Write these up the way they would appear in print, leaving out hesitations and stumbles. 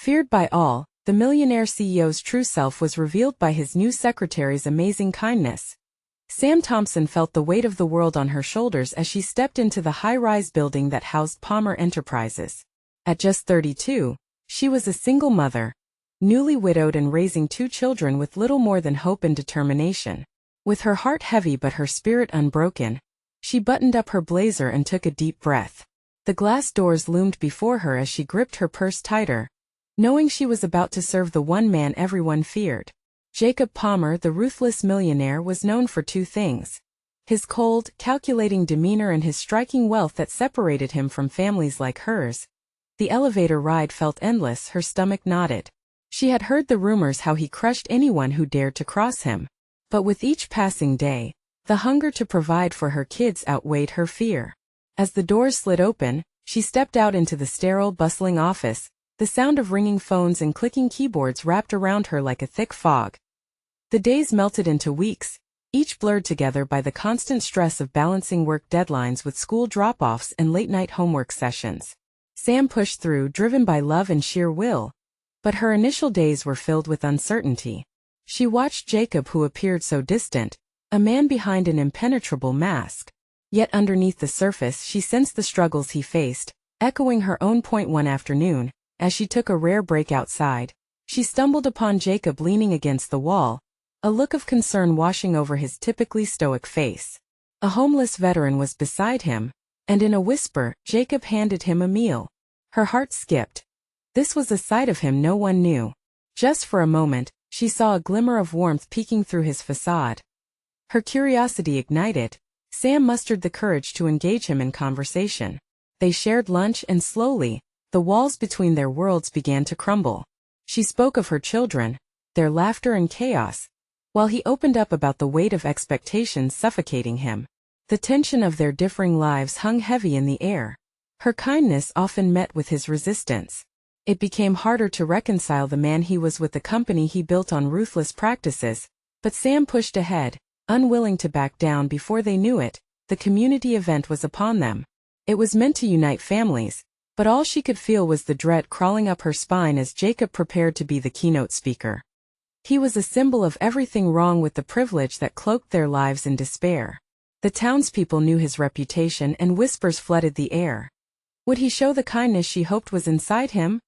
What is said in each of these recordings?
Feared by all, the Millionaire CEO's true self was revealed by his new secretary's amazing kindness. Sam Thompson felt the weight of the world on her shoulders as she stepped into the high-rise building that housed Palmer Enterprises. At just 32, she was a single mother, newly widowed and raising 2 children with little more than hope and determination. With her heart heavy but her spirit unbroken, she buttoned up her blazer and took a deep breath. The glass doors loomed before her as she gripped her purse tighter, knowing she was about to serve the one man everyone feared. Jacob Palmer, the ruthless millionaire, was known for 2 things: his cold, calculating demeanor and his striking wealth that separated him from families like hers. The elevator ride felt endless. Her stomach knotted. She had heard the rumors how he crushed anyone who dared to cross him. But with each passing day, the hunger to provide for her kids outweighed her fear. As the doors slid open, she stepped out into the sterile, bustling office, the sound of ringing phones and clicking keyboards wrapped around her like a thick fog. The days melted into weeks, each blurred together by the constant stress of balancing work deadlines with school drop-offs and late-night homework sessions. Sam pushed through, driven by love and sheer will. But her initial days were filled with uncertainty. She watched Jacob, who appeared so distant, a man behind an impenetrable mask. Yet underneath the surface she sensed the struggles he faced, echoing her own point. One afternoon, as she took a rare break outside, she stumbled upon Jacob leaning against the wall, a look of concern washing over his typically stoic face. A homeless veteran was beside him, and in a whisper, Jacob handed him a meal. Her heart skipped. This was a side of him no one knew. Just for a moment, she saw a glimmer of warmth peeking through his facade. Her curiosity ignited. Sam mustered the courage to engage him in conversation. They shared lunch and slowly, the walls between their worlds began to crumble. She spoke of her children, their laughter and chaos, while he opened up about the weight of expectations suffocating him. The tension of their differing lives hung heavy in the air. Her kindness often met with his resistance. It became harder to reconcile the man he was with the company he built on ruthless practices, but Sam pushed ahead, unwilling to back down. Before they knew it, the community event was upon them. It was meant to unite families, but all she could feel was the dread crawling up her spine as Jacob prepared to be the keynote speaker. He was a symbol of everything wrong with the privilege that cloaked their lives in despair. The townspeople knew his reputation and whispers flooded the air. Would he show the kindness she hoped was inside him?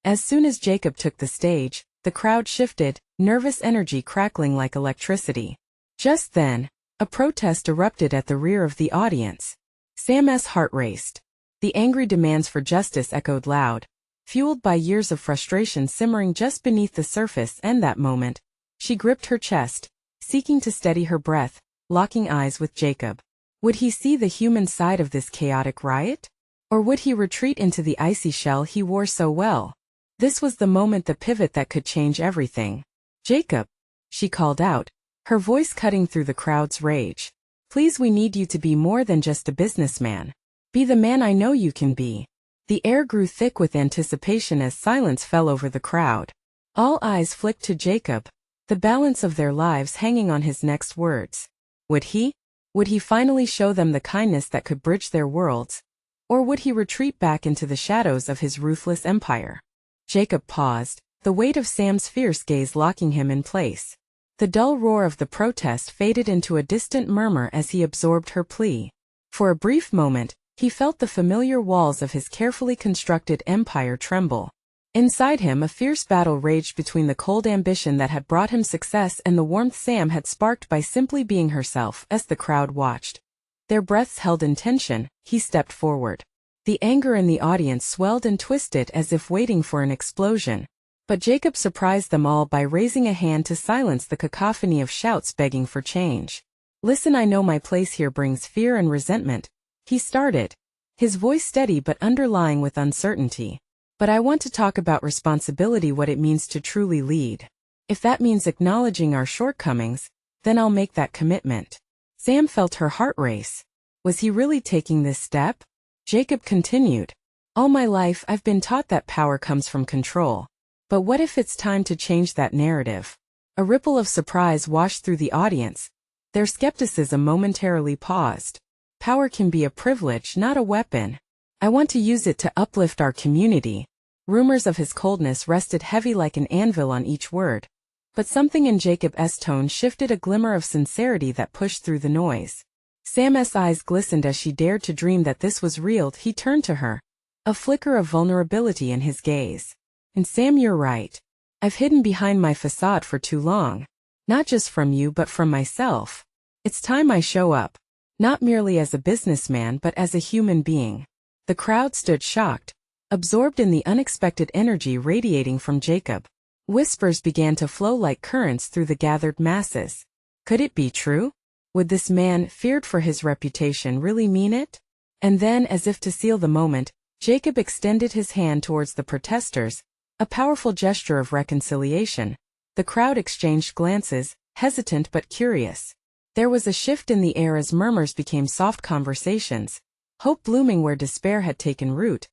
As soon as Jacob took the stage, the crowd shifted, nervous energy crackling like electricity. Just then, a protest erupted at the rear of the audience. Sam's heart raced. The angry demands for justice echoed loud, fueled by years of frustration simmering just beneath the surface. And that moment, she gripped her chest, seeking to steady her breath, locking eyes with Jacob. Would he see the human side of this chaotic riot? Or would he retreat into the icy shell he wore so well? This was the moment, the pivot that could change everything. "Jacob," she called out, her voice cutting through the crowd's rage. "Please, we need you to be more than just a businessman. Be the man I know you can be." The air grew thick with anticipation as silence fell over the crowd. All eyes flicked to Jacob, the balance of their lives hanging on his next words. Would he? Would he finally show them the kindness that could bridge their worlds? Or would he retreat back into the shadows of his ruthless empire? Jacob paused, the weight of Sam's fierce gaze locking him in place. The dull roar of the protest faded into a distant murmur as he absorbed her plea. For a brief moment, he felt the familiar walls of his carefully constructed empire tremble. Inside him, a fierce battle raged between the cold ambition that had brought him success and the warmth Sam had sparked by simply being herself. As the crowd watched, their breaths held in tension, he stepped forward. The anger in the audience swelled and twisted as if waiting for an explosion. But Jacob surprised them all by raising a hand to silence the cacophony of shouts begging for change. "Listen, I know my place here brings fear and resentment," he started, his voice steady but underlying with uncertainty. "But I want to talk about responsibility, what it means to truly lead. If that means acknowledging our shortcomings, then I'll make that commitment." Sam felt her heart race. Was he really taking this step? Jacob continued. "All my life I've been taught that power comes from control. But what if it's time to change that narrative?" A ripple of surprise washed through the audience. Their skepticism momentarily paused. "Power can be a privilege, not a weapon. I want to use it to uplift our community," Rumors of his coldness rested heavy like an anvil on each word. But something in Jacob's tone shifted, a glimmer of sincerity that pushed through the noise. Sam's eyes glistened as she dared to dream that this was real. He turned to her, a flicker of vulnerability in his gaze. And Sam, you're right. I've hidden behind my facade for too long. Not just from you but from myself. It's time I show up. Not merely as a businessman but as a human being. The crowd stood shocked, absorbed in the unexpected energy radiating from Jacob. Whispers began to flow like currents through the gathered masses. Could it be true? Would this man, feared for his reputation, really mean it? And then, as if to seal the moment, Jacob extended his hand towards the protesters, a powerful gesture of reconciliation. The crowd exchanged glances, hesitant but curious. There was a shift in the air as murmurs became soft conversations, hope blooming where despair had taken root.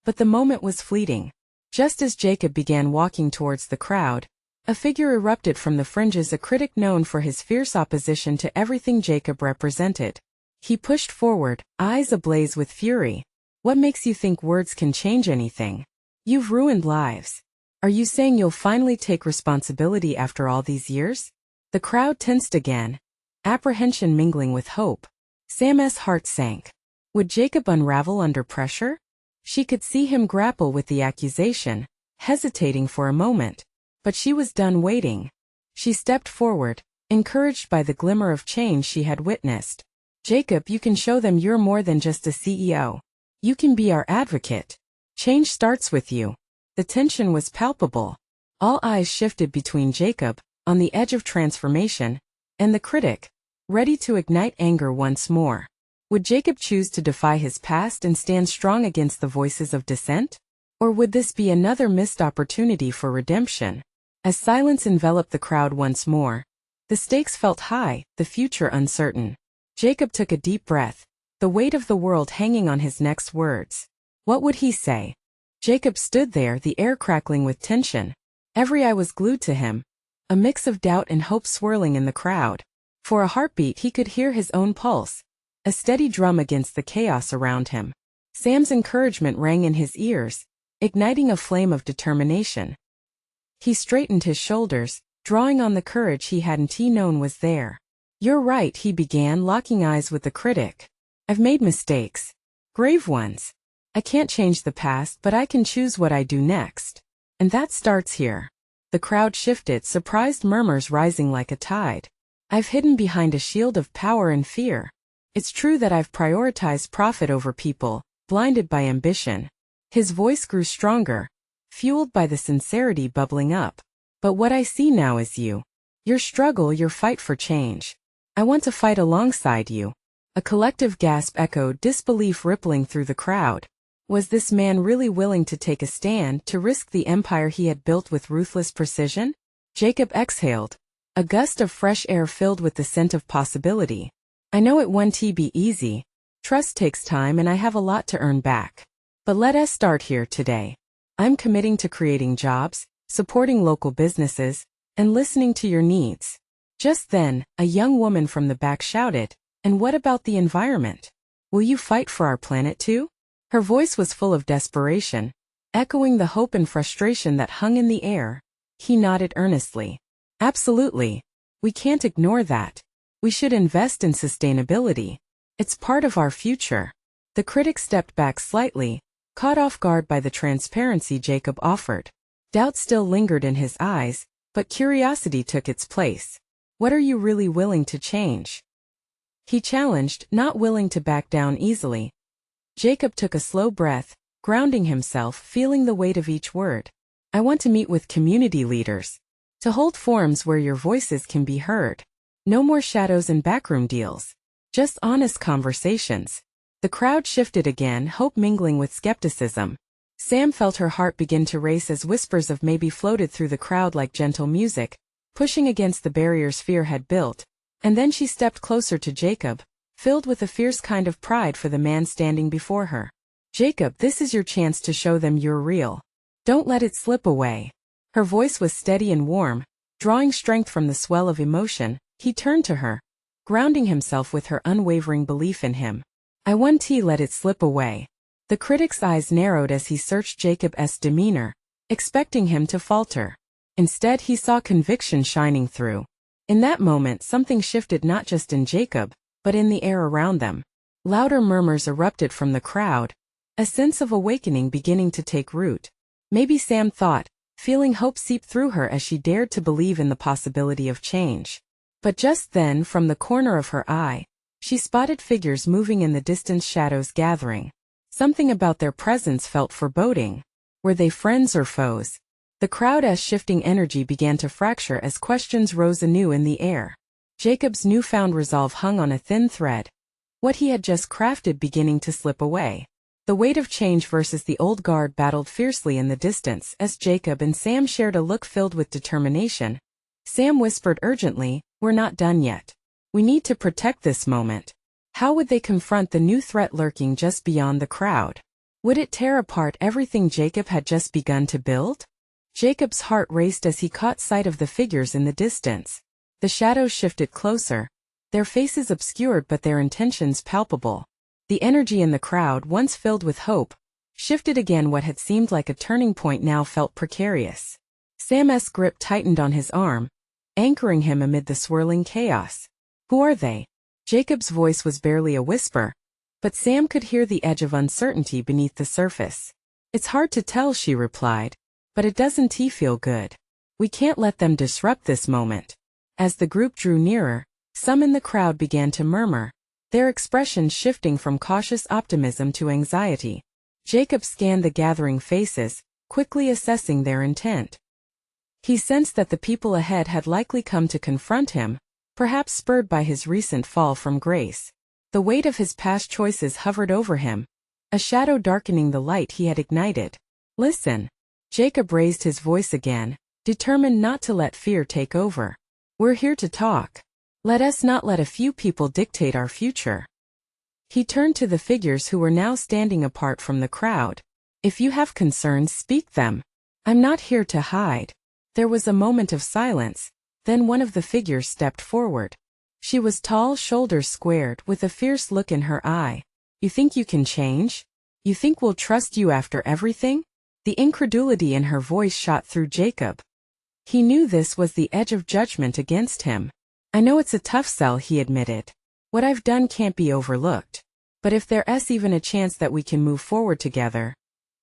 But the moment was fleeting. Just as Jacob began walking towards the crowd, a figure erupted from the fringes, a critic known for his fierce opposition to everything Jacob represented. He pushed forward, eyes ablaze with fury. What makes you think words can change anything? You've ruined lives. Are you saying you'll finally take responsibility after all these years? The crowd tensed again, apprehension mingling with hope. Sam's heart sank. Would Jacob unravel under pressure? She could see him grapple with the accusation, hesitating for a moment. But she was done waiting. She stepped forward, encouraged by the glimmer of change she had witnessed. Jacob, you can show them you're more than just a CEO. You can be our advocate. Change starts with you. The tension was palpable. All eyes shifted between Jacob, on the edge of transformation, and the critic, ready to ignite anger once more. Would Jacob choose to defy his past and stand strong against the voices of dissent? Or would this be another missed opportunity for redemption? As silence enveloped the crowd once more, the stakes felt high, the future uncertain. Jacob took a deep breath, the weight of the world hanging on his next words. What would he say? Jacob stood there, the air crackling with tension. Every eye was glued to him, a mix of doubt and hope swirling in the crowd. For a heartbeat he could hear his own pulse, a steady drum against the chaos around him. Sam's encouragement rang in his ears, igniting a flame of determination. He straightened his shoulders, drawing on the courage he hadn't known was there. You're right, he began, locking eyes with the critic. I've made mistakes. Grave ones. I can't change the past, but I can choose what I do next. And that starts here. The crowd shifted, surprised murmurs rising like a tide. I've hidden behind a shield of power and fear. It's true that I've prioritized profit over people, blinded by ambition. His voice grew stronger, fueled by the sincerity bubbling up. But what I see now is you. Your struggle, your fight for change. I want to fight alongside you. A collective gasp echoed, disbelief rippling through the crowd. Was this man really willing to take a stand, to risk the empire he had built with ruthless precision? Jacob exhaled, a gust of fresh air filled with the scent of possibility. I know it won't be easy. Trust takes time and I have a lot to earn back. But let us start here today. I'm committing to creating jobs, supporting local businesses, and listening to your needs. Just then, a young woman from the back shouted, and what about the environment? Will you fight for our planet too? Her voice was full of desperation, echoing the hope and frustration that hung in the air. He nodded earnestly. Absolutely. We can't ignore that. We should invest in sustainability. It's part of our future. The critic stepped back slightly, caught off guard by the transparency Jacob offered. Doubt still lingered in his eyes, but curiosity took its place. What are you really willing to change? He challenged, not willing to back down easily. Jacob took a slow breath, grounding himself, feeling the weight of each word. I want to meet with community leaders. To hold forums where your voices can be heard. No more shadows and backroom deals. Just honest conversations. The crowd shifted again, hope mingling with skepticism. Sam felt her heart begin to race as whispers of maybe floated through the crowd like gentle music, pushing against the barriers fear had built. And then she stepped closer to Jacob, filled with a fierce kind of pride for the man standing before her. Jacob, this is your chance to show them you're real. Don't let it slip away. Her voice was steady and warm, drawing strength from the swell of emotion. He turned to her, grounding himself with her unwavering belief in him. I won't let it slip away. The critic's eyes narrowed as he searched Jacob's demeanor, expecting him to falter. Instead, he saw conviction shining through. In that moment, something shifted not just in Jacob, but in the air around them. Louder murmurs erupted from the crowd, a sense of awakening beginning to take root. Maybe, Sam thought, feeling hope seep through her as she dared to believe in the possibility of change. But just then, from the corner of her eye, she spotted figures moving in the distance, shadows gathering. Something about their presence felt foreboding. Were they friends or foes? The crowd's shifting energy began to fracture as questions rose anew in the air. Jacob's newfound resolve hung on a thin thread. What he had just crafted beginning to slip away. The weight of change versus the old guard battled fiercely in the distance as Jacob and Sam shared a look filled with determination. Sam whispered urgently, "We're not done yet. We need to protect this moment." How would they confront the new threat lurking just beyond the crowd? Would it tear apart everything Jacob had just begun to build? Jacob's heart raced as he caught sight of the figures in the distance. The shadows shifted closer, their faces obscured but their intentions palpable. The energy in the crowd, once filled with hope, shifted again. What had seemed like a turning point now felt precarious. Sam's grip tightened on his arm, anchoring him amid the swirling chaos. "Who are they?" Jacob's voice was barely a whisper, but Sam could hear the edge of uncertainty beneath the surface. "It's hard to tell," she replied, "but it doesn't feel good. We can't let them disrupt this moment." As the group drew nearer, some in the crowd began to murmur, their expressions shifting from cautious optimism to anxiety. Jacob scanned the gathering faces, quickly assessing their intent. He sensed that the people ahead had likely come to confront him, perhaps spurred by his recent fall from grace. The weight of his past choices hovered over him, a shadow darkening the light he had ignited. "Listen." Jacob raised his voice again, determined not to let fear take over. "We're here to talk. Let us not let a few people dictate our future." He turned to the figures who were now standing apart from the crowd. "If you have concerns, speak them. I'm not here to hide." There was a moment of silence, then one of the figures stepped forward. She was tall, shoulders squared, with a fierce look in her eye. "You think you can change? You think we'll trust you after everything?" The incredulity in her voice shot through Jacob. He knew this was the edge of judgment against him. "I know it's a tough sell," he admitted. "What I've done can't be overlooked. But if there's even a chance that we can move forward together,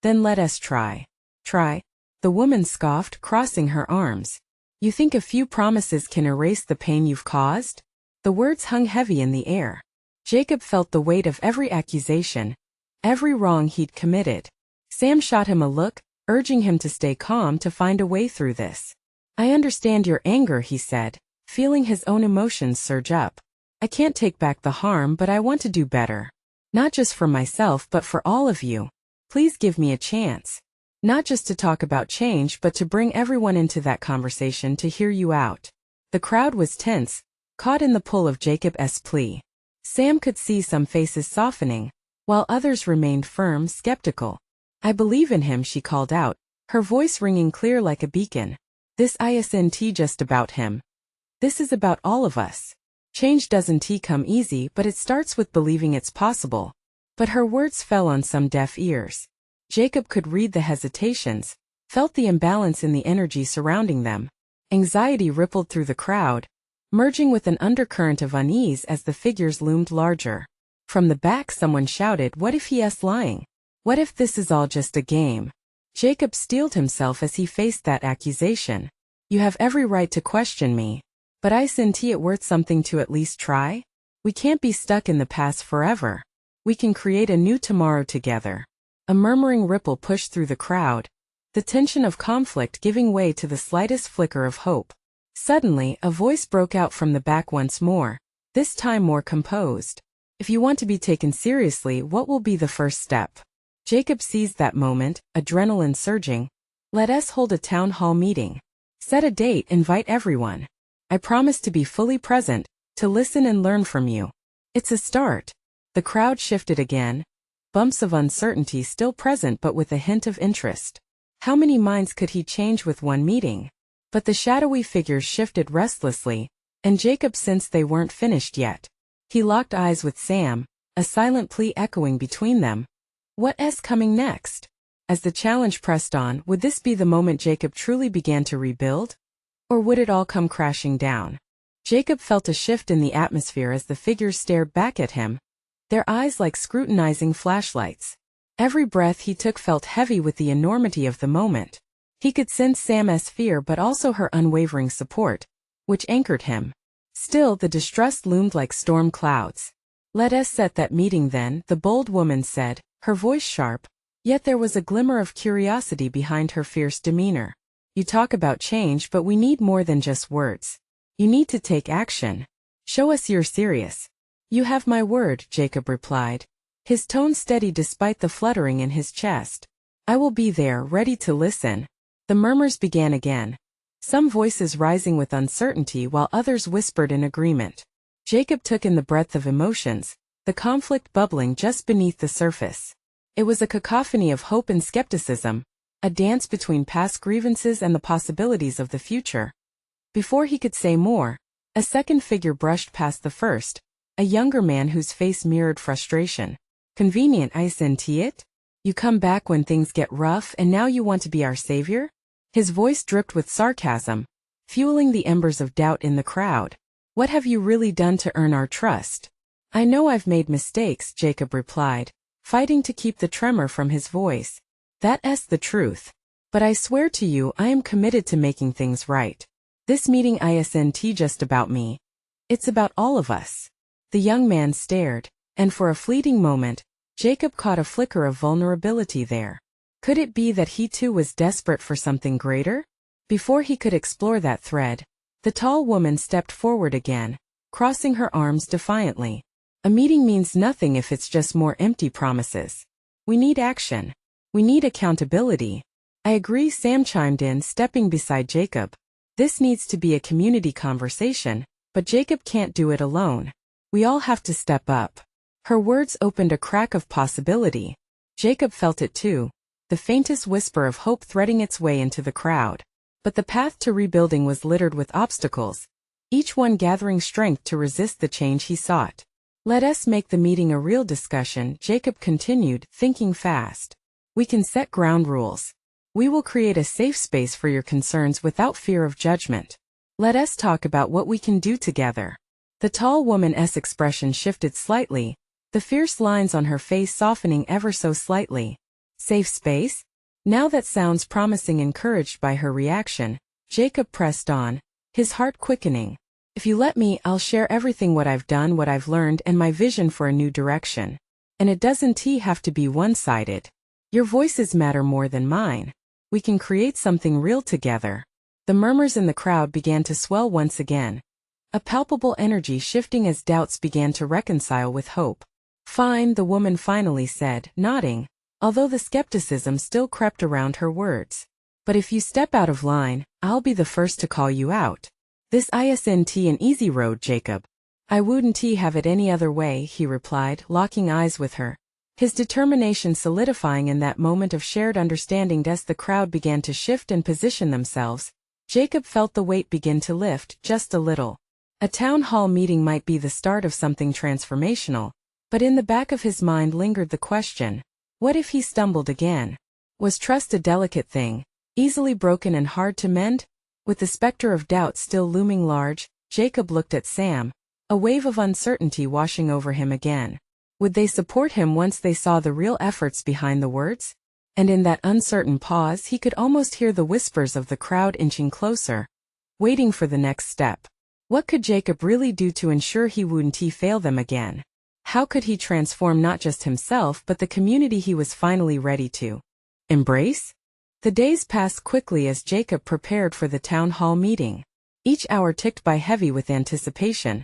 then let us try." "Try?" The woman scoffed, crossing her arms. "You think a few promises can erase the pain you've caused?" The words hung heavy in the air. Jacob felt the weight of every accusation, every wrong he'd committed. Sam shot him a look, urging him to stay calm, to find a way through this. "I understand your anger," he said, feeling his own emotions surge up. "I can't take back the harm, but I want to do better. Not just for myself but for all of you. Please give me a chance. Not just to talk about change but to bring everyone into that conversation, to hear you out." The crowd was tense, caught in the pull of Jacob's plea. Sam could see some faces softening, while others remained firm, skeptical. "I believe in him," she called out, her voice ringing clear like a beacon. "This isn't just about him. This is about all of us. Change doesn't come easy, but it starts with believing it's possible." But her words fell on some deaf ears. Jacob could read the hesitations, felt the imbalance in the energy surrounding them. Anxiety rippled through the crowd, merging with an undercurrent of unease as the figures loomed larger. From the back, someone shouted, "What if he's lying? What if this is all just a game?" Jacob steeled himself as he faced that accusation. "You have every right to question me. But isn't it worth something to at least try? We can't be stuck in the past forever. We can create a new tomorrow together." A murmuring ripple pushed through the crowd, the tension of conflict giving way to the slightest flicker of hope. Suddenly, a voice broke out from the back once more, this time more composed. "If you want to be taken seriously, what will be the first step?" Jacob seized that moment, adrenaline surging. "Let us hold a town hall meeting. Set a date, invite everyone. I promise to be fully present, to listen and learn from you." "It's a start." The crowd shifted again, bumps of uncertainty still present but with a hint of interest. How many minds could he change with one meeting? But the shadowy figures shifted restlessly, and Jacob sensed they weren't finished yet. He locked eyes with Sam, a silent plea echoing between them. What's coming next? As the challenge pressed on, would this be the moment Jacob truly began to rebuild? Or would it all come crashing down? Jacob felt a shift in the atmosphere as the figures stared back at him, their eyes like scrutinizing flashlights. Every breath he took felt heavy with the enormity of the moment. He could sense Sam's fear but also her unwavering support, which anchored him. Still, the distrust loomed like storm clouds. "Let us set that meeting then," the bold woman said, her voice sharp, yet there was a glimmer of curiosity behind her fierce demeanor. "You talk about change, but we need more than just words. You need to take action. Show us you're serious." "You have my word," Jacob replied, his tone steady despite the fluttering in his chest. "I will be there, ready to listen." The murmurs began again, some voices rising with uncertainty while others whispered in agreement. Jacob took in the breadth of emotions, the conflict bubbling just beneath the surface. It was a cacophony of hope and skepticism, a dance between past grievances and the possibilities of the future. Before he could say more, a second figure brushed past the first, a younger man whose face mirrored frustration. "Convenient, isn't it? You come back when things get rough and now you want to be our savior?" His voice dripped with sarcasm, fueling the embers of doubt in the crowd. "What have you really done to earn our trust?" "I know I've made mistakes," Jacob replied, fighting to keep the tremor from his voice. "That's the truth. But I swear to you I am committed to making things right. This meeting isn't just about me. It's about all of us." The young man stared, and for a fleeting moment, Jacob caught a flicker of vulnerability there. Could it be that he too was desperate for something greater? Before he could explore that thread, the tall woman stepped forward again, crossing her arms defiantly. "A meeting means nothing if it's just more empty promises. We need action. We need accountability." "I agree," Sam chimed in, stepping beside Jacob. "This needs to be a community conversation, but Jacob can't do it alone. We all have to step up." Her words opened a crack of possibility. Jacob felt it too, the faintest whisper of hope threading its way into the crowd. But the path to rebuilding was littered with obstacles, each one gathering strength to resist the change he sought. "Let us make the meeting a real discussion," Jacob continued, thinking fast. "We can set ground rules. We will create a safe space for your concerns without fear of judgment. Let us talk about what we can do together." The tall woman's expression shifted slightly, the fierce lines on her face softening ever so slightly. "Safe space?" Now that sounds promising. Encouraged by her reaction, Jacob pressed on, his heart quickening. "If you let me, I'll share everything, what I've done, what I've learned, and my vision for a new direction. And it doesn't have to be one-sided. Your voices matter more than mine. We can create something real together." The murmurs in the crowd began to swell once again, a palpable energy shifting as doubts began to reconcile with hope. "Fine," the woman finally said, nodding, although the skepticism still crept around her words. "But if you step out of line, I'll be the first to call you out. This isn't an easy road, Jacob." "I wouldn't have it any other way," he replied, locking eyes with her, his determination solidifying in that moment of shared understanding. As the crowd began to shift and position themselves, Jacob felt the weight begin to lift, just a little. A town hall meeting might be the start of something transformational, but in the back of his mind lingered the question, what if he stumbled again? Was trust a delicate thing, easily broken and hard to mend? With the specter of doubt still looming large, Jacob looked at Sam, a wave of uncertainty washing over him again. Would they support him once they saw the real efforts behind the words? And in that uncertain pause he could almost hear the whispers of the crowd inching closer, waiting for the next step. What could Jacob really do to ensure he wouldn't fail them again? How could he transform not just himself but the community he was finally ready to embrace? The days passed quickly as Jacob prepared for the town hall meeting. Each hour ticked by heavy with anticipation,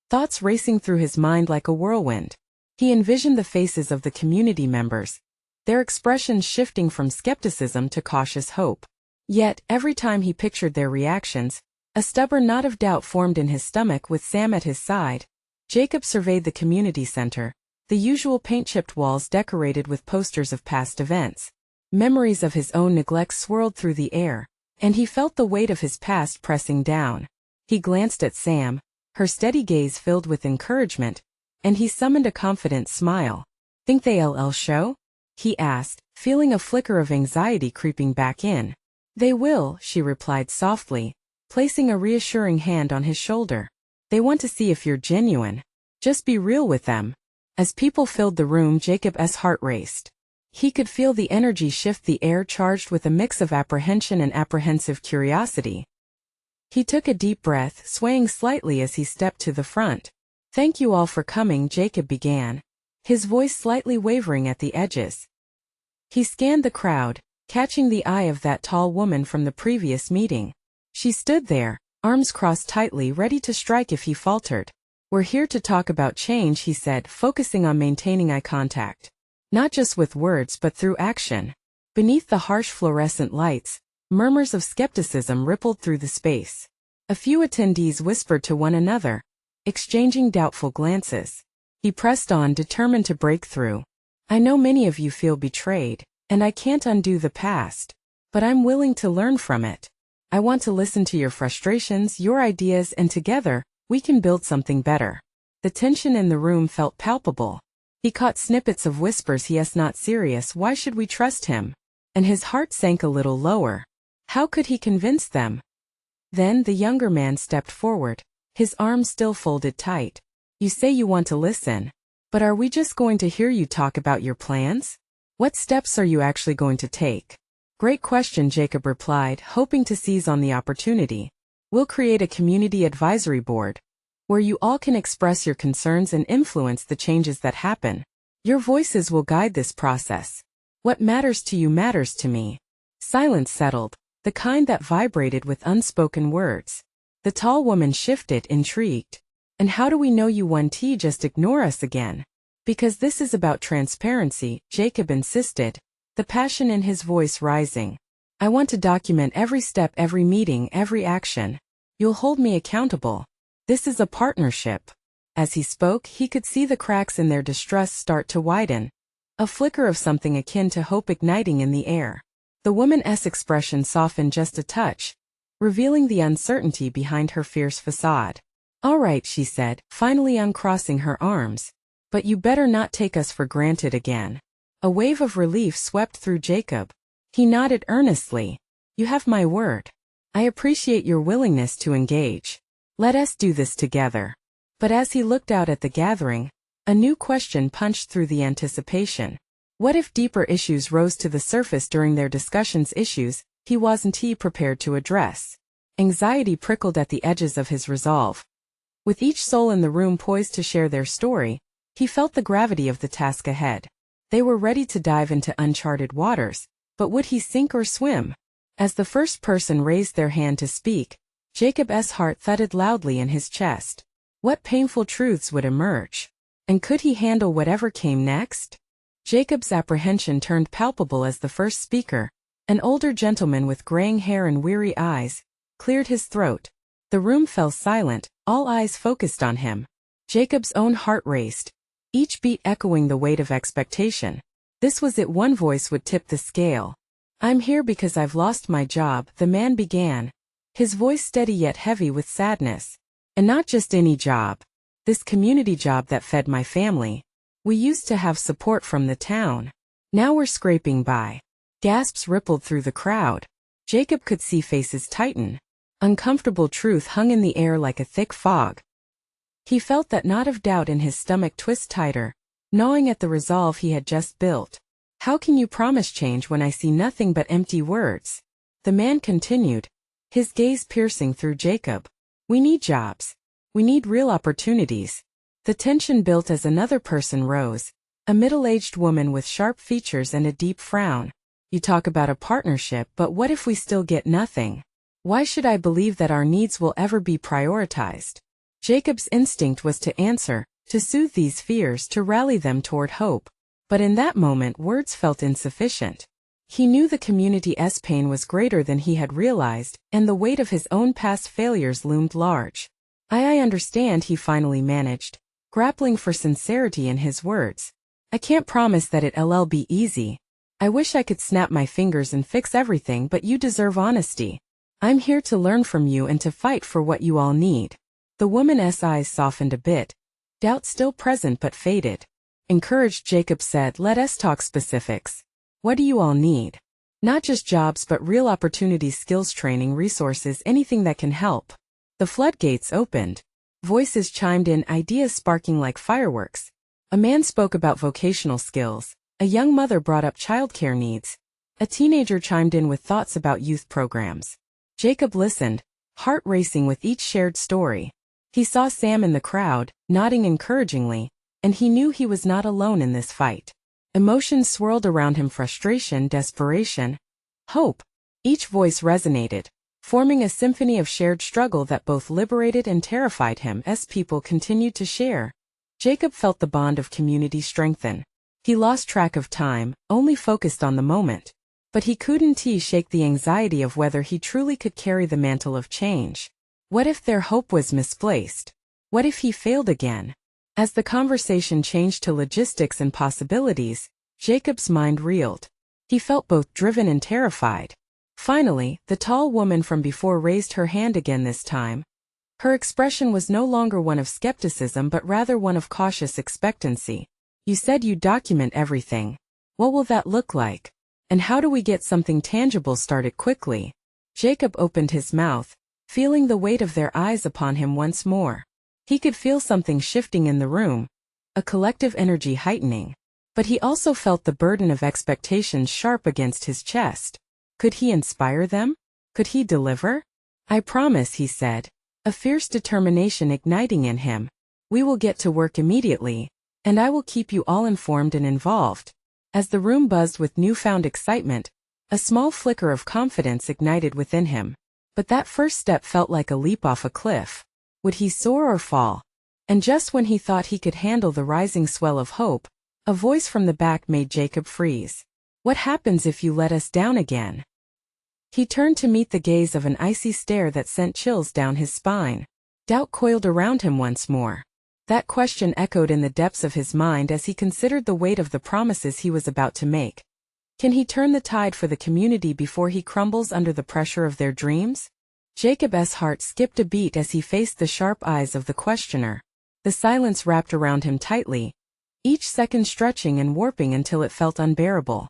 thoughts racing through his mind like a whirlwind. He envisioned the faces of the community members, their expressions shifting from skepticism to cautious hope. Yet, every time he pictured their reactions, a stubborn knot of doubt formed in his stomach. With Sam at his side, Jacob surveyed the community center, the usual paint-chipped walls decorated with posters of past events. Memories of his own neglect swirled through the air, and he felt the weight of his past pressing down. He glanced at Sam, her steady gaze filled with encouragement, and he summoned a confident smile. "Think they'll show?" he asked, feeling a flicker of anxiety creeping back in. They will, she replied softly, placing a reassuring hand on his shoulder. They want to see if you're genuine. Just be real with them. As people filled the room, Jacob's heart raced. He could feel the energy shift, the air charged with a mix of apprehension and apprehensive curiosity. He took a deep breath, swaying slightly as he stepped to the front. Thank you all for coming, Jacob began, his voice slightly wavering at the edges. He scanned the crowd, catching the eye of that tall woman from the previous meeting. She stood there, arms crossed tightly, ready to strike if he faltered. We're here to talk about change, he said, focusing on maintaining eye contact. Not just with words but through action. Beneath the harsh fluorescent lights, murmurs of skepticism rippled through the space. A few attendees whispered to one another, exchanging doubtful glances. He pressed on, determined to break through. I know many of you feel betrayed, and I can't undo the past. But I'm willing to learn from it. I want to listen to your frustrations, your ideas, and together, we can build something better. The tension in the room felt palpable. He caught snippets of whispers, he is not serious, why should we trust him? And his heart sank a little lower. How could he convince them? Then the younger man stepped forward, his arms still folded tight. You say you want to listen. But are we just going to hear you talk about your plans? What steps are you actually going to take? Great question, Jacob replied, hoping to seize on the opportunity. We'll create a community advisory board, where you all can express your concerns and influence the changes that happen. Your voices will guide this process. What matters to you matters to me. Silence settled, the kind that vibrated with unspoken words. The tall woman shifted, intrigued. And how do we know you won't just ignore us again? Because this is about transparency, Jacob insisted, the passion in his voice rising. I want to document every step, every meeting, every action. You'll hold me accountable. This is a partnership. As he spoke, he could see the cracks in their distrust start to widen. A flicker of something akin to hope igniting in the air. The woman's expression softened just a touch, revealing the uncertainty behind her fierce facade. All right, she said, finally uncrossing her arms. But you better not take us for granted again. A wave of relief swept through Jacob. He nodded earnestly. You have my word. I appreciate your willingness to engage. Let us do this together. But as he looked out at the gathering, a new question punched through the anticipation. What if deeper issues rose to the surface during their discussions, issues he wasn't prepared to address? Anxiety prickled at the edges of his resolve. With each soul in the room poised to share their story, he felt the gravity of the task ahead. They were ready to dive into uncharted waters, but would he sink or swim? As the first person raised their hand to speak, Jacob's heart thudded loudly in his chest. What painful truths would emerge? And could he handle whatever came next? Jacob's apprehension turned palpable as the first speaker, an older gentleman with graying hair and weary eyes, cleared his throat. The room fell silent, all eyes focused on him. Jacob's own heart raced, each beat echoing the weight of expectation. This was it, one voice would tip the scale. I'm here because I've lost my job, the man began, his voice steady yet heavy with sadness. And not just any job. This community job that fed my family. We used to have support from the town. Now we're scraping by. Gasps rippled through the crowd. Jacob could see faces tighten. Uncomfortable truth hung in the air like a thick fog. He felt that knot of doubt in his stomach twist tighter, gnawing at the resolve he had just built. How can you promise change when I see nothing but empty words? The man continued, his gaze piercing through Jacob. We need jobs. We need real opportunities. The tension built as another person rose, a middle-aged woman with sharp features and a deep frown. You talk about a partnership, but what if we still get nothing? Why should I believe that our needs will ever be prioritized? Jacob's instinct was to answer, to soothe these fears, to rally them toward hope. But in that moment, words felt insufficient. He knew the community's pain was greater than he had realized, and the weight of his own past failures loomed large. I understand, he finally managed, grappling for sincerity in his words. I can't promise that it'll be easy. I wish I could snap my fingers and fix everything, but you deserve honesty. I'm here to learn from you and to fight for what you all need. The woman's eyes softened a bit, doubt still present but faded. Encouraged, Jacob said, "Let us talk specifics. What do you all need? Not just jobs but real opportunities, skills training, resources, anything that can help." The floodgates opened. Voices chimed in, ideas sparking like fireworks. A man spoke about vocational skills. A young mother brought up childcare needs. A teenager chimed in with thoughts about youth programs. Jacob listened, heart racing with each shared story. He saw Sam in the crowd, nodding encouragingly, and he knew he was not alone in this fight. Emotions swirled around him: frustration, desperation, hope. Each voice resonated, forming a symphony of shared struggle that both liberated and terrified him. As people continued to share, Jacob felt the bond of community strengthen. He lost track of time, only focused on the moment. But he couldn't shake the anxiety of whether he truly could carry the mantle of change. What if their hope was misplaced? What if he failed again? As the conversation changed to logistics and possibilities, Jacob's mind reeled. He felt both driven and terrified. Finally, the tall woman from before raised her hand again, this time. Her expression was no longer one of skepticism but rather one of cautious expectancy. "You said you'd document everything. What will that look like? And how do we get something tangible started quickly?" Jacob opened his mouth, feeling the weight of their eyes upon him once more. He could feel something shifting in the room, a collective energy heightening. But he also felt the burden of expectations sharp against his chest. Could he inspire them? Could he deliver? "I promise," he said, a fierce determination igniting in him. "We will get to work immediately, and I will keep you all informed and involved." As the room buzzed with newfound excitement, a small flicker of confidence ignited within him. But that first step felt like a leap off a cliff. Would he soar or fall? And just when he thought he could handle the rising swell of hope, a voice from the back made Jacob freeze. "What happens if you let us down again?" He turned to meet the gaze of an icy stare that sent chills down his spine. Doubt coiled around him once more. That question echoed in the depths of his mind as he considered the weight of the promises he was about to make. Can he turn the tide for the community before he crumbles under the pressure of their dreams? Jacob's heart skipped a beat as he faced the sharp eyes of the questioner. The silence wrapped around him tightly, each second stretching and warping until it felt unbearable.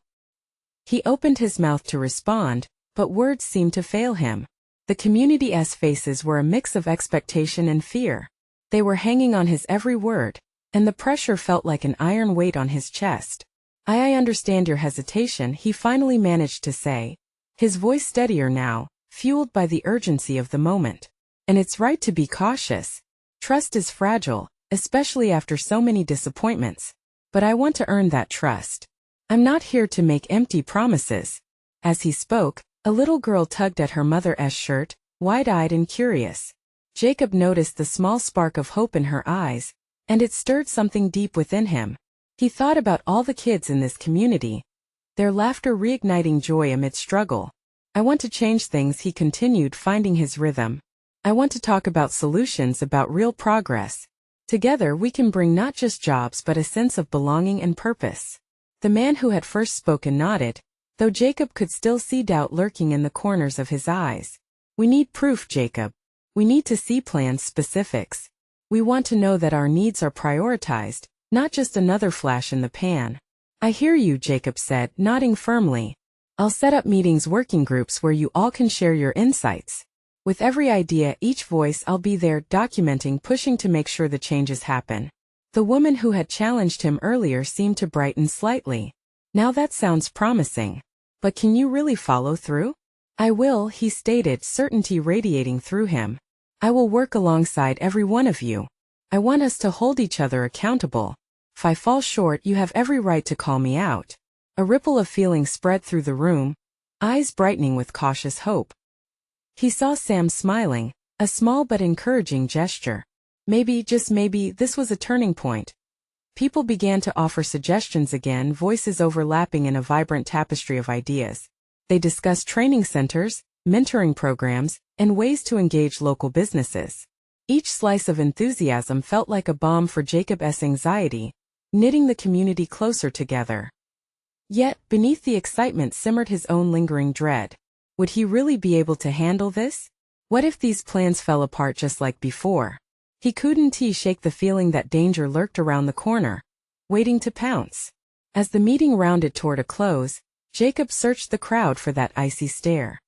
He opened his mouth to respond, but words seemed to fail him. The community's faces were a mix of expectation and fear. They were hanging on his every word, and the pressure felt like an iron weight on his chest. I understand your hesitation," he finally managed to say, his voice steadier now, fueled by the urgency of the moment. "And it's right to be cautious. Trust is fragile, especially after so many disappointments. But I want to earn that trust. I'm not here to make empty promises." As he spoke, a little girl tugged at her mother's shirt, wide-eyed and curious. Jacob noticed the small spark of hope in her eyes, and it stirred something deep within him. He thought about all the kids in this community, their laughter reigniting joy amid struggle. "I want to change things," he continued, finding his rhythm. "I want to talk about solutions, about real progress. Together we can bring not just jobs but a sense of belonging and purpose." The man who had first spoken nodded, though Jacob could still see doubt lurking in the corners of his eyes. "We need proof, Jacob. We need to see plans, specifics. We want to know that our needs are prioritized, not just another flash in the pan." "I hear you," Jacob said, nodding firmly. "I'll set up meetings, working groups where you all can share your insights. With every idea, each voice, I'll be there, documenting, pushing to make sure the changes happen." The woman who had challenged him earlier seemed to brighten slightly. "Now that sounds promising. But can you really follow through?" "I will," he stated, certainty radiating through him. "I will work alongside every one of you. I want us to hold each other accountable. If I fall short, you have every right to call me out." A ripple of feeling spread through the room, eyes brightening with cautious hope. He saw Sam smiling, a small but encouraging gesture. Maybe, just maybe, this was a turning point. People began to offer suggestions again, voices overlapping in a vibrant tapestry of ideas. They discussed training centers, mentoring programs, and ways to engage local businesses. Each slice of enthusiasm felt like a balm for Jacob's anxiety, knitting the community closer together. Yet, beneath the excitement simmered his own lingering dread. Would he really be able to handle this? What if these plans fell apart just like before? He couldn't shake the feeling that danger lurked around the corner. waiting to pounce. As the meeting rounded toward a close, Jacob searched the crowd for that icy stare.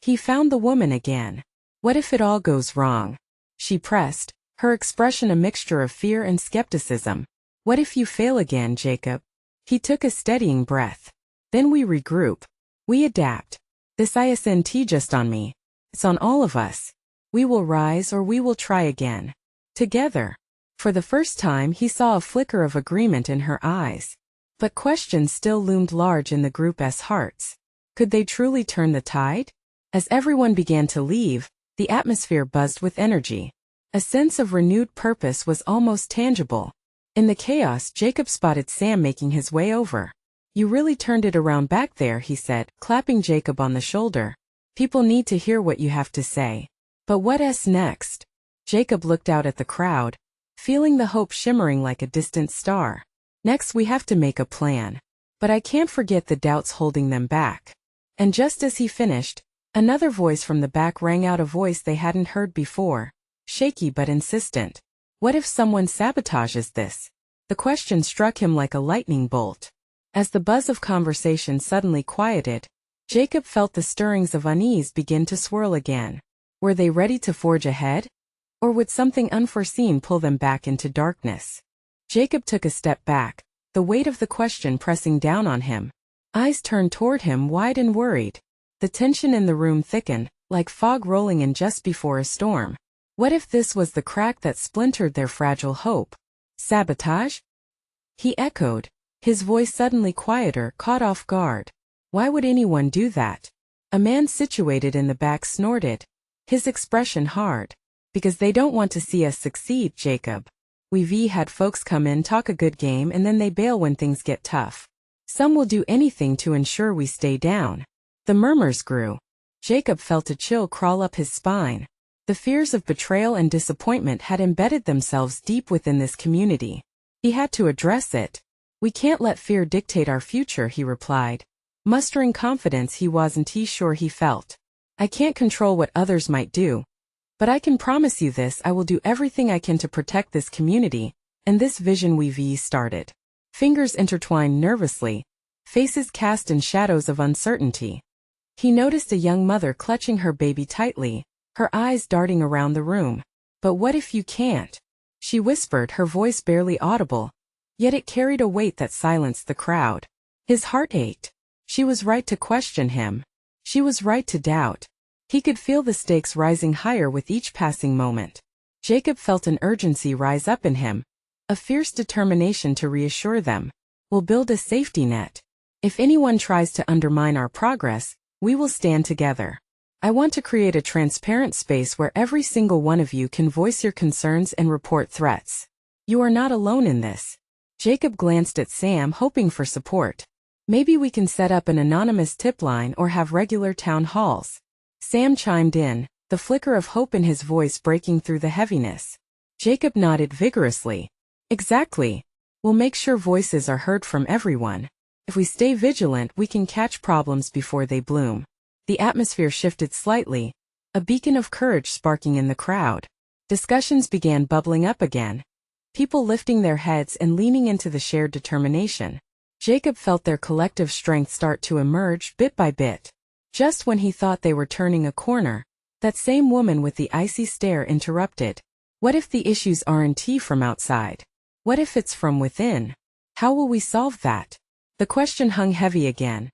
He found the woman again. What if it all goes wrong? She pressed, her expression a mixture of fear and skepticism. What if you fail again, Jacob? He took a steadying breath. Then we regroup. We adapt. This isn't just on me. It's on all of us. We will rise or we will try again. Together. For the first time he saw a flicker of agreement in her eyes. But questions still loomed large in the group's hearts. Could they truly turn the tide? As everyone began to leave, the atmosphere buzzed with energy. A sense of renewed purpose was almost tangible. In the chaos, Jacob spotted Sam making his way over. You really turned it around back there, he said, clapping Jacob on the shoulder. People need to hear what you have to say. But what's next? Jacob looked out at the crowd, feeling the hope shimmering like a distant star. Next we have to make a plan. But I can't forget the doubts holding them back. And just as he finished, another voice from the back rang out, a voice they hadn't heard before, shaky but insistent. What if someone sabotages this? The question struck him like a lightning bolt. As the buzz of conversation suddenly quieted, Jacob felt the stirrings of unease begin to swirl again. Were they ready to forge ahead? Or would something unforeseen pull them back into darkness? Jacob took a step back, the weight of the question pressing down on him. Eyes turned toward him wide and worried. The tension in the room thickened, like fog rolling in just before a storm. What if this was the crack that splintered their fragile hope? Sabotage? He echoed, his voice suddenly quieter, caught off guard. Why would anyone do that? A man situated in the back snorted, his expression hard. Because they don't want to see us succeed, Jacob. We've had folks come in, talk a good game, and then they bail when things get tough. Some will do anything to ensure we stay down. The murmurs grew. Jacob felt a chill crawl up his spine. The fears of betrayal and disappointment had embedded themselves deep within this community. He had to address it. We can't let fear dictate our future, he replied, mustering confidence he wasn't sure he felt. I can't control what others might do. But I can promise you this, I will do everything I can to protect this community, and this vision we've started. Fingers intertwined nervously, faces cast in shadows of uncertainty. He noticed a young mother clutching her baby tightly, her eyes darting around the room. But what if you can't? She whispered, her voice barely audible, yet it carried a weight that silenced the crowd. His heart ached. She was right to question him. She was right to doubt. He could feel the stakes rising higher with each passing moment. Jacob felt an urgency rise up in him, a fierce determination to reassure them. We'll build a safety net. If anyone tries to undermine our progress, we will stand together. I want to create a transparent space where every single one of you can voice your concerns and report threats. You are not alone in this. Jacob glanced at Sam, hoping for support. Maybe we can set up an anonymous tip line or have regular town halls. Sam chimed in, the flicker of hope in his voice breaking through the heaviness. Jacob nodded vigorously. Exactly. We'll make sure voices are heard from everyone. If we stay vigilant, we can catch problems before they bloom. The atmosphere shifted slightly, a beacon of courage sparking in the crowd. Discussions began bubbling up again, people lifting their heads and leaning into the shared determination. Jacob felt their collective strength start to emerge bit by bit. Just when he thought they were turning a corner, that same woman with the icy stare interrupted. What if the issues aren't from outside? What if it's from within? How will we solve that? The question hung heavy again.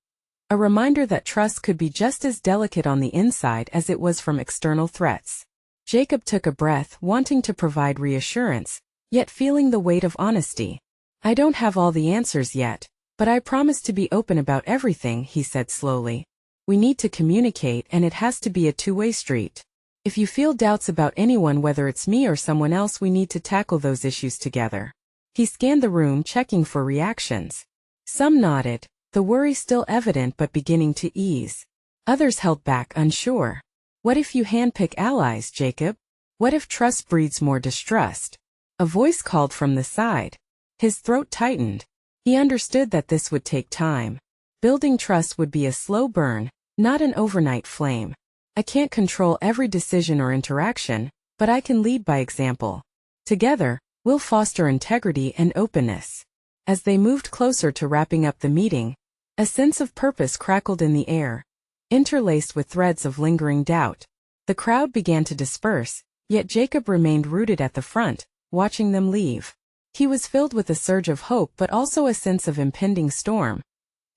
A reminder that trust could be just as delicate on the inside as it was from external threats. Jacob took a breath, wanting to provide reassurance, yet feeling the weight of honesty. I don't have all the answers yet, but I promise to be open about everything, he said slowly. We need to communicate, and it has to be a two-way street. If you feel doubts about anyone, whether it's me or someone else, we need to tackle those issues together. He scanned the room, checking for reactions. Some nodded, the worry still evident but beginning to ease. Others held back, unsure. What if you handpick allies, Jacob? What if trust breeds more distrust? A voice called from the side. His throat tightened. He understood that this would take time. Building trust would be a slow burn, not an overnight flame. I can't control every decision or interaction, but I can lead by example. Together, we'll foster integrity and openness. As they moved closer to wrapping up the meeting, a sense of purpose crackled in the air, interlaced with threads of lingering doubt. The crowd began to disperse, yet Jacob remained rooted at the front, watching them leave. He was filled with a surge of hope but also a sense of impending storm.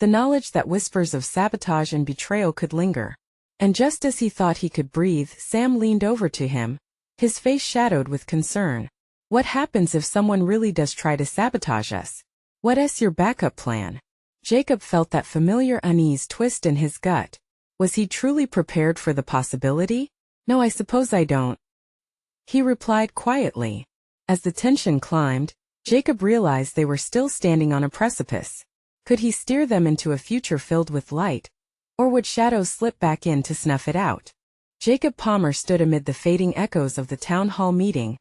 The knowledge that whispers of sabotage and betrayal could linger. And just as he thought he could breathe, Sam leaned over to him, his face shadowed with concern. What happens if someone really does try to sabotage us? What's your backup plan? Jacob felt that familiar unease twist in his gut. Was he truly prepared for the possibility? No, I suppose I don't, he replied quietly. As the tension climbed, Jacob realized they were still standing on a precipice. Could he steer them into a future filled with light? Or would shadows slip back in to snuff it out? Jacob Palmer stood amid the fading echoes of the town hall meeting,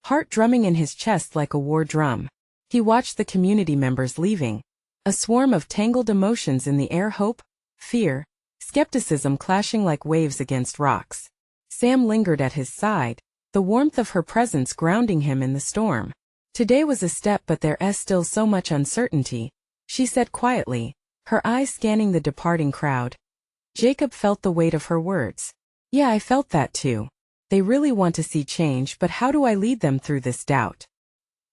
heart drumming in his chest like a war drum. He watched the community members leaving, a swarm of tangled emotions in the air: hope, fear, skepticism clashing like waves against rocks. Sam lingered at his side, the warmth of her presence grounding him in the storm. Today was a step, but there's still so much uncertainty, she said quietly, her eyes scanning the departing crowd. Jacob felt the weight of her words. Yeah, I felt that too. They really want to see change, but how do I lead them through this doubt?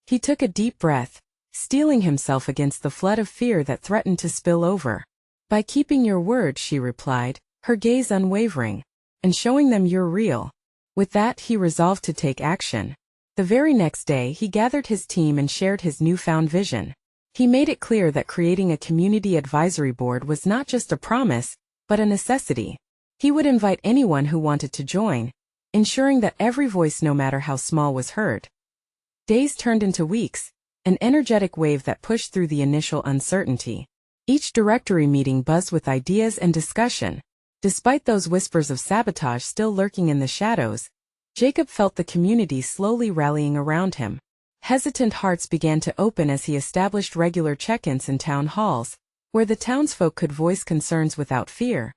He took a deep breath, steeling himself against the flood of fear that threatened to spill over. By keeping your word, she replied, her gaze unwavering, and showing them you're real. With that, he resolved to take action. The very next day, he gathered his team and shared his newfound vision. He made it clear that creating a community advisory board was not just a promise, but a necessity. He would invite anyone who wanted to join, ensuring that every voice, no matter how small, was heard. Days turned into weeks, an energetic wave that pushed through the initial uncertainty. Each directory meeting buzzed with ideas and discussion. Despite those whispers of sabotage still lurking in the shadows, Jacob felt the community slowly rallying around him. Hesitant hearts began to open as he established regular check-ins in town halls, where the townsfolk could voice concerns without fear.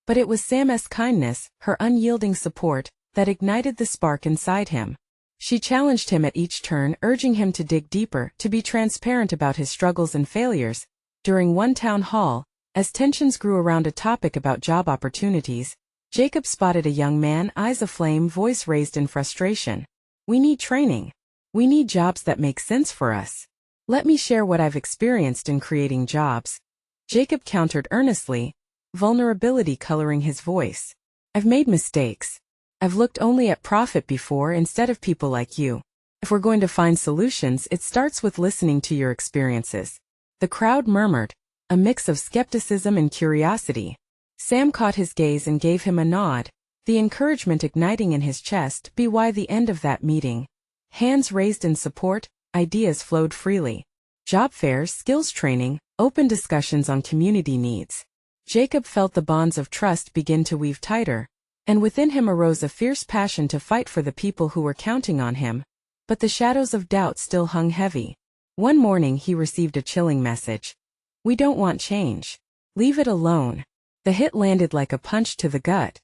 But it was Sam's kindness, her unyielding support, that ignited the spark inside him. She challenged him at each turn, urging him to dig deeper, to be transparent about his struggles and failures. During one town hall, as tensions grew around a topic about job opportunities, Jacob spotted a young man, eyes aflame, voice raised in frustration. We need training. We need jobs that make sense for us. Let me share what I've experienced in creating jobs. Jacob countered earnestly, vulnerability coloring his voice. I've made mistakes. I've looked only at profit before instead of people like you. If we're going to find solutions, it starts with listening to your experiences. The crowd murmured, a mix of skepticism and curiosity. Sam caught his gaze and gave him a nod, the encouragement igniting in his chest. By the end of that meeting, hands raised in support, ideas flowed freely. Job fairs, skills training, open discussions on community needs. Jacob felt the bonds of trust begin to weave tighter, and within him arose a fierce passion to fight for the people who were counting on him. But the shadows of doubt still hung heavy. One morning he received a chilling message. We don't want change. Leave it alone. The hit landed like a punch to the gut.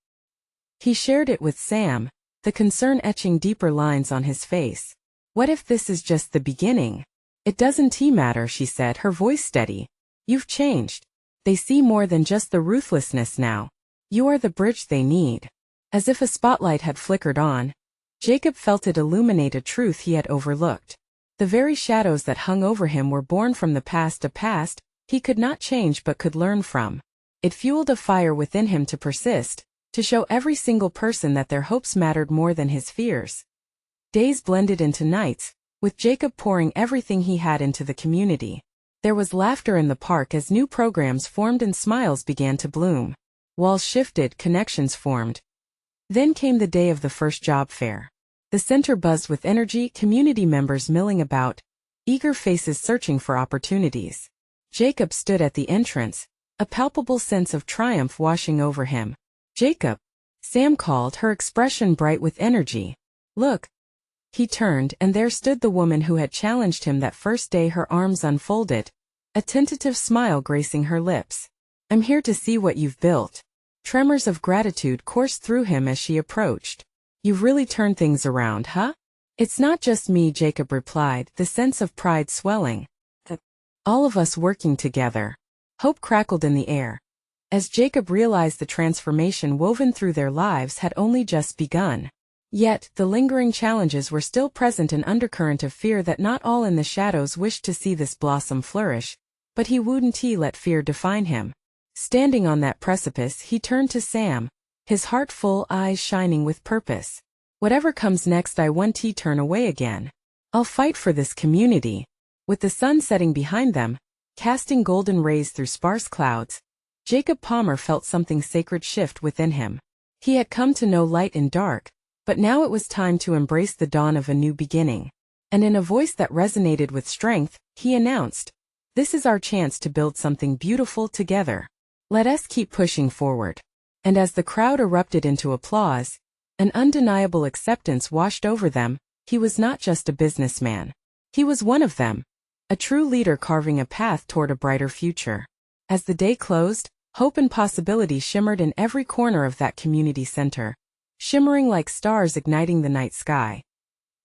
He shared it with Sam, the concern etching deeper lines on his face. What if this is just the beginning? It doesn't matter, she said, her voice steady. You've changed. They see more than just the ruthlessness now. You are the bridge they need. As if a spotlight had flickered on, Jacob felt it illuminate a truth he had overlooked. The very shadows that hung over him were born from the past, a past he could not change but could learn from. It fueled a fire within him to persist, to show every single person that their hopes mattered more than his fears. Days blended into nights, with Jacob pouring everything he had into the community. There was laughter in the park as new programs formed and smiles began to bloom. Walls shifted, connections formed. Then came the day of the first job fair. The center buzzed with energy, community members milling about, eager faces searching for opportunities. Jacob stood at the entrance, a palpable sense of triumph washing over him. Jacob, Sam called, her expression bright with energy. Look. He turned, and there stood the woman who had challenged him that first day, her arms unfolded, a tentative smile gracing her lips. I'm here to see what you've built. Tremors of gratitude coursed through him as she approached. You've really turned things around, huh? It's not just me, Jacob replied, the sense of pride swelling. All of us working together. Hope crackled in the air. As Jacob realized the transformation woven through their lives had only just begun. Yet, the lingering challenges were still present, an undercurrent of fear that not all in the shadows wished to see this blossom flourish, but he wouldn't let fear define him. Standing on that precipice, he turned to Sam, his heart full, eyes shining with purpose. Whatever comes next, I won't turn away again. I'll fight for this community. With the sun setting behind them, casting golden rays through sparse clouds, Jacob Palmer felt something sacred shift within him. He had come to know light and dark, but now it was time to embrace the dawn of a new beginning. And in a voice that resonated with strength, he announced, "This is our chance to build something beautiful together. Let us keep pushing forward." And as the crowd erupted into applause, an undeniable acceptance washed over them. He was not just a businessman. He was one of them, a true leader carving a path toward a brighter future. As the day closed, hope and possibility shimmered in every corner of that community center, shimmering like stars igniting the night sky.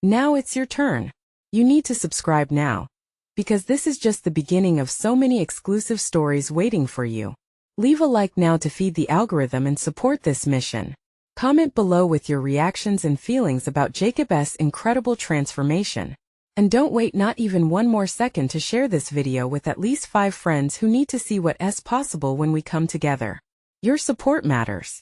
Now it's your turn. You need to subscribe now, because this is just the beginning of so many exclusive stories waiting for you. Leave a like now to feed the algorithm and support this mission. Comment below with your reactions and feelings about Jacob's incredible transformation. And don't wait not even one more second to share this video with at least 5 friends who need to see what's possible when we come together. Your support matters.